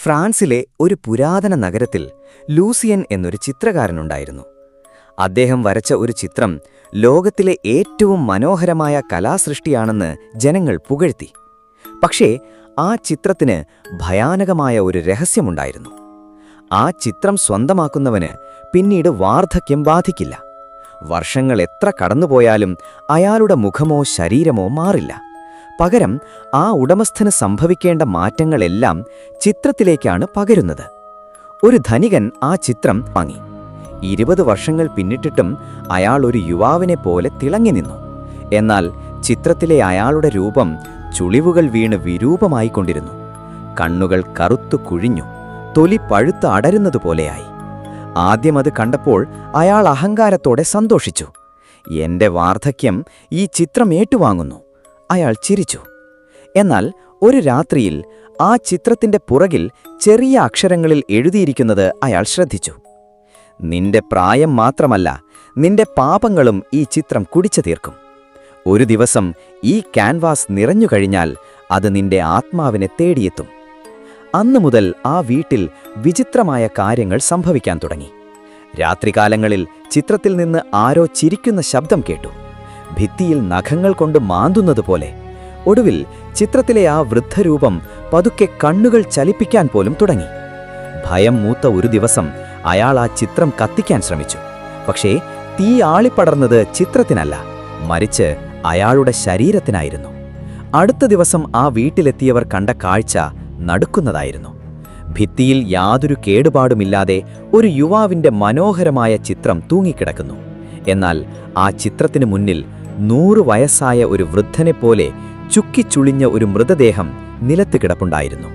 ഫ്രാൻസിലെ ഒരു പുരാതന നഗരത്തിൽ ലൂസിയൻ എന്നൊരു ചിത്രകാരനുണ്ടായിരുന്നു. അദ്ദേഹം വരച്ച ഒരു ചിത്രം ലോകത്തിലെ ഏറ്റവും മനോഹരമായ കലാസൃഷ്ടിയാണെന്ന് ജനങ്ങൾ പുകഴ്ത്തി. പക്ഷേ ആ ചിത്രത്തിന് ഭയാനകമായ ഒരു രഹസ്യമുണ്ടായിരുന്നു. ആ ചിത്രം സ്വന്തമാക്കുന്നവന് പിന്നീട് വാർദ്ധക്യം ബാധിക്കില്ല. വർഷങ്ങൾ എത്ര കടന്നുപോയാലും അയാളുടെ മുഖമോ ശരീരമോ മാറില്ല. പകരം ആ ഉടമസ്ഥന് സംഭവിക്കേണ്ട മാറ്റങ്ങളെല്ലാം ചിത്രത്തിലേക്കാണ് പകരുന്നത്. ഒരു ധനികൻ ആ ചിത്രം വാങ്ങി. 20 വർഷങ്ങൾ പിന്നിട്ടിട്ടും അയാൾ ഒരു യുവാവിനെ പോലെ തിളങ്ങി നിന്നു. എന്നാൽ ചിത്രത്തിലെ അയാളുടെ രൂപം ചുളിവുകൾ വീണ് വിരൂപമായിക്കൊണ്ടിരുന്നു. കണ്ണുകൾ കറുത്തു കുഴിഞ്ഞു, തൊലി പഴുത്ത് അടരുന്നതുപോലെയായി. ആദ്യം അത് കണ്ടപ്പോൾ അയാൾ അഹങ്കാരത്തോടെ സന്തോഷിച്ചു. എന്റെ വാർദ്ധക്യം ഈ ചിത്രം ഏറ്റുവാങ്ങുന്നു, അയാൾ ചിരിച്ചു. എന്നാൽ ഒരു രാത്രിയിൽ ആ ചിത്രത്തിന്റെ പുറകിൽ ചെറിയ അക്ഷരങ്ങളിൽ എഴുതിയിരിക്കുന്നത് അയാൾ ശ്രദ്ധിച്ചു. നിന്റെ പ്രായം മാത്രമല്ല, നിന്റെ പാപങ്ങളും ഈ ചിത്രം കുടിച്ചു തീർക്കും. ഒരു ദിവസം ഈ ക്യാൻവാസ് നിറഞ്ഞുകഴിഞ്ഞാൽ അത് നിന്റെ ആത്മാവിനെ തേടിയെത്തും. അന്നുമുതൽ ആ വീട്ടിൽ വിചിത്രമായ കാര്യങ്ങൾ സംഭവിക്കാൻ തുടങ്ങി. രാത്രികാലങ്ങളിൽ ചിത്രത്തിൽ നിന്ന് ആരോ ചിരിക്കുന്ന ശബ്ദം കേട്ടു, ഭിത്തിയിൽ നഖങ്ങൾ കൊണ്ട് മാന്തുന്നതുപോലെ. ഒടുവിൽ ചിത്രത്തിലെ ആ വൃദ്ധരൂപം പതുക്കെ കണ്ണുകൾ ചലിപ്പിക്കാൻ പോലും തുടങ്ങി. ഭയം മൂത്ത ഒരു ദിവസം അയാൾ ആ ചിത്രം കത്തിക്കാൻ ശ്രമിച്ചു. പക്ഷേ തീ ആളിപ്പടർന്നത് ചിത്രത്തിനല്ല, മറിച്ച് അയാളുടെ ശരീരത്തിനായിരുന്നു. അടുത്ത ദിവസം ആ വീട്ടിലെത്തിയവർ കണ്ട കാഴ്ച നടുക്കുന്നതായിരുന്നു. ഭിത്തിയിൽ യാതൊരു കേടുപാടുമില്ലാതെ ഒരു യുവാവിന്റെ മനോഹരമായ ചിത്രം തൂങ്ങിക്കിടക്കുന്നു. എന്നാൽ ആ ചിത്രത്തിനു മുന്നിൽ 100 വയസ്സായ ഒരു വൃദ്ധനെപ്പോലെ ചുക്കിച്ചുളിഞ്ഞ ഒരു മൃതദേഹം നിലത്ത് കിടപ്പുണ്ടായിരുന്നു.